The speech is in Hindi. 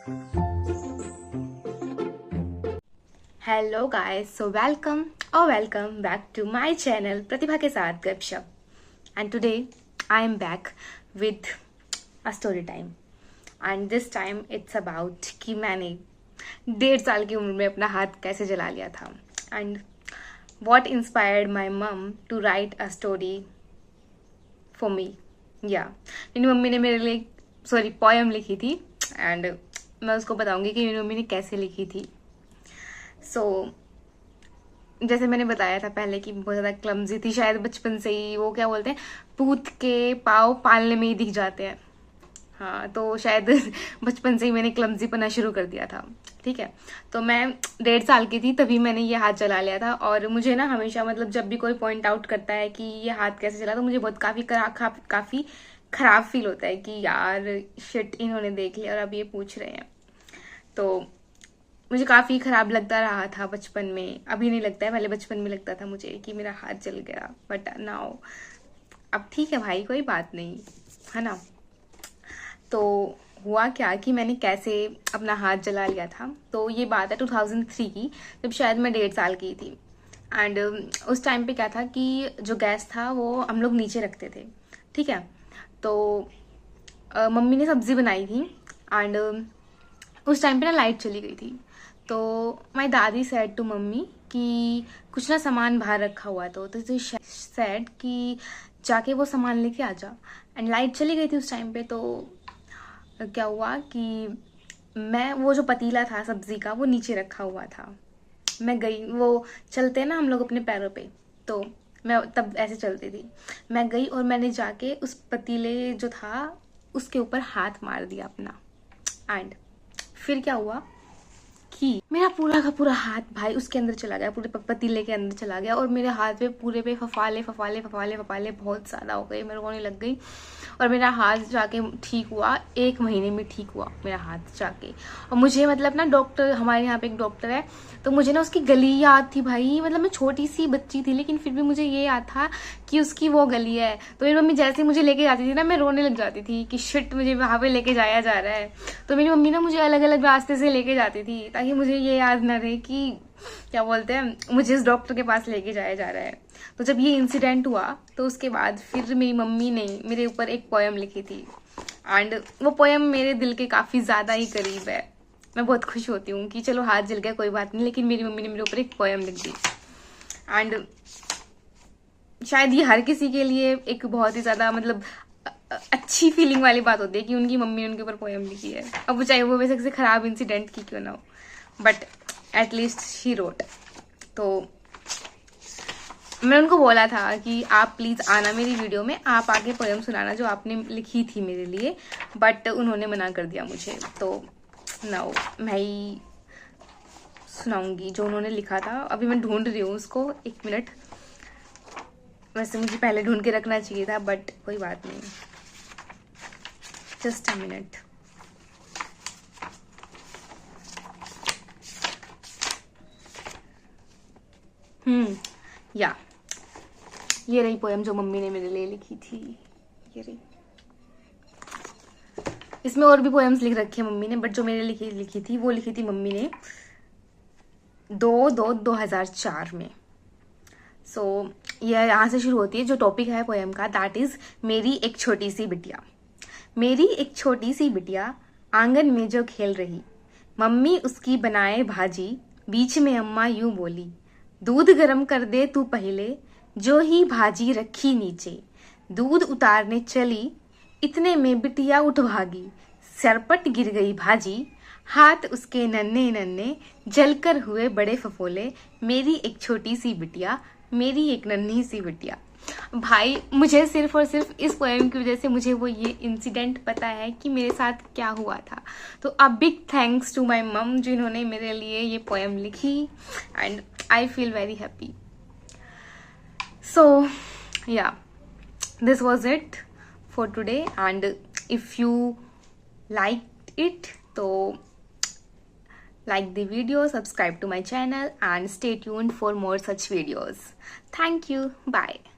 Hello guys, so welcome back to my channel Pratibha के साथ गपशप। And today I am back with a story time. And this time it's about कि मैंने 1.5 साल की उम्र में अपना हाथ कैसे जला लिया था and what inspired my mom to write a story for me. या मेरी मम्मी ने मेरे लिए पोएम लिखी थी एंड मैं उसको बताऊंगी कि मेरी मम्मी ने कैसे लिखी थी। जैसे मैंने बताया था पहले कि बहुत ज़्यादा क्लमजी थी, शायद बचपन से ही वो क्या बोलते हैं, पूत के पाँव पालने में ही दिख जाते हैं। हाँ, तो शायद बचपन से ही मैंने क्लमजी पना शुरू कर दिया था। ठीक है, तो मैं 1.5 साल की थी तभी मैंने ये हाथ चला लिया था। और मुझे ना हमेशा जब भी कोई पॉइंट आउट करता है कि ये हाथ कैसे चला, तो मुझे बहुत काफ़ी खराब फील होता है कि यार शिट, इन्होंने देख लिया और अब ये पूछ रहे हैं। तो मुझे काफ़ी ख़राब लगता रहा था बचपन में। अभी नहीं लगता है, पहले बचपन में लगता था मुझे कि मेरा हाथ जल गया, बट नाउ अब ठीक है भाई, कोई बात नहीं, है ना। तो हुआ क्या कि मैंने कैसे अपना हाथ जला लिया था। तो ये बात है 2003 की, जब शायद मैं 1.5 साल की थी। एंड उस टाइम पे क्या था कि जो गैस था वो हम लोग नीचे रखते थे। ठीक है, तो मम्मी ने सब्जी बनाई थी एंड उस टाइम पे ना लाइट चली गई थी। तो माई दादी सेड टू मम्मी कि कुछ ना सामान बाहर रखा हुआ तो सेड कि जाके वो सामान लेके आ जा। एंड लाइट चली गई थी उस टाइम पे। तो क्या हुआ कि मैं वो जो पतीला था सब्जी का वो नीचे रखा हुआ था। मैं गई, वो चलते हैं ना हम लोग अपने पैरों पे, तो मैं तब ऐसे चलती थी। मैं गई और मैंने जाके उस पतीले जो था उसके ऊपर हाथ मार दिया अपना। एंड फिर क्या हुआ कि मेरा पूरा का पूरा हाथ भाई उसके अंदर चला गया, पूरे पतीले के अंदर चला गया। और मेरे हाथ पे पूरे पे फफाले फफाले फफाले फफाले बहुत ज़्यादा हो गए, मेरे को नहीं लग गई। और मेरा हाथ जाके ठीक हुआ, 1 महीने में ठीक हुआ मेरा हाथ जाके। और मुझे ना डॉक्टर, हमारे यहाँ पे एक डॉक्टर है, तो मुझे ना उसकी गली याद थी भाई। मैं छोटी सी बच्ची थी लेकिन फिर भी मुझे ये याद था कि उसकी वो गली है। तो मेरी मम्मी जैसे मुझे लेके जाती थी ना, मैं रोने लग जाती थी कि शिट, मुझे वहां पे लेके जाया जा रहा है। तो मेरी मम्मी ना मुझे अलग अलग रास्ते से लेके जाती थी ताकि मुझे ये याद ना रहे कि क्या बोलते हैं, मुझे इस डॉक्टर के पास लेके जाया जा रहा है। तो जब ये इंसिडेंट हुआ तो उसके बाद फिर मेरी मम्मी ने मेरे ऊपर एक पोएम लिखी थी। एंड वो पोएम मेरे दिल के काफ़ी ज़्यादा ही करीब है। मैं बहुत खुश होती हूँ कि चलो हाथ जल गया कोई बात नहीं, लेकिन मेरी मम्मी ने मेरे ऊपर एक पोएम लिख दी। एंड शायद ये हर किसी के लिए एक बहुत ही ज़्यादा अच्छी फीलिंग वाली बात होती है कि उनकी मम्मी ने उनके ऊपर पोएम लिखी है। अब चाहे वो वैसे किसी खराब इंसिडेंट की क्यों ना हो, बट एटलीस्ट शी रोट। तो मैं उनको बोला था कि आप प्लीज़ आना मेरी वीडियो में, आप आके पोएम सुनाना जो आपने लिखी थी मेरे लिए, बट उन्होंने मना कर दिया मुझे। तो नाउ मैं ही सुनाऊंगी जो उन्होंने लिखा था। अभी मैं ढूंढ रही हूँ उसको, 1 मिनट। वैसे मुझे पहले ढूंढ के रखना चाहिए था, बट कोई बात नहीं, जस्ट अ मिनट। या ये रही पोएम जो मम्मी ने मेरे लिए लिखी थी, ये रही। इसमें और भी पोएम्स लिख रखी है मम्मी ने, बट जो मेरे लिखी थी वो लिखी थी मम्मी ने 2/2/2004 में। ये यहाँ से शुरू होती है। जो टॉपिक है पोएम का, दैट इज मेरी एक छोटी सी बिटिया। मेरी एक छोटी सी बिटिया आंगन में जो खेल रही, मम्मी उसकी बनाए भाजी, बीच में अम्मा यूं बोली, दूध गरम कर दे तू पहले, जो ही भाजी रखी नीचे, दूध उतारने चली, इतने में बिटिया उठ भागी, सरपट गिर गई भाजी, हाथ उसके नन्हे नन्हे जलकर हुए बड़े फफोले, मेरी एक छोटी सी बिटिया, मेरी एक नन्ही सी बिटिया। भाई मुझे सिर्फ और सिर्फ इस पोएम की वजह से मुझे वो ये इंसिडेंट पता है कि मेरे साथ क्या हुआ था। तो a big thanks to my mum जिन्होंने मेरे लिए ये पोएम लिखी, and I feel very happy. So yeah, this was it for today, and if you liked it, so like the video, subscribe to my channel and stay tuned for more such videos. Thank you, bye.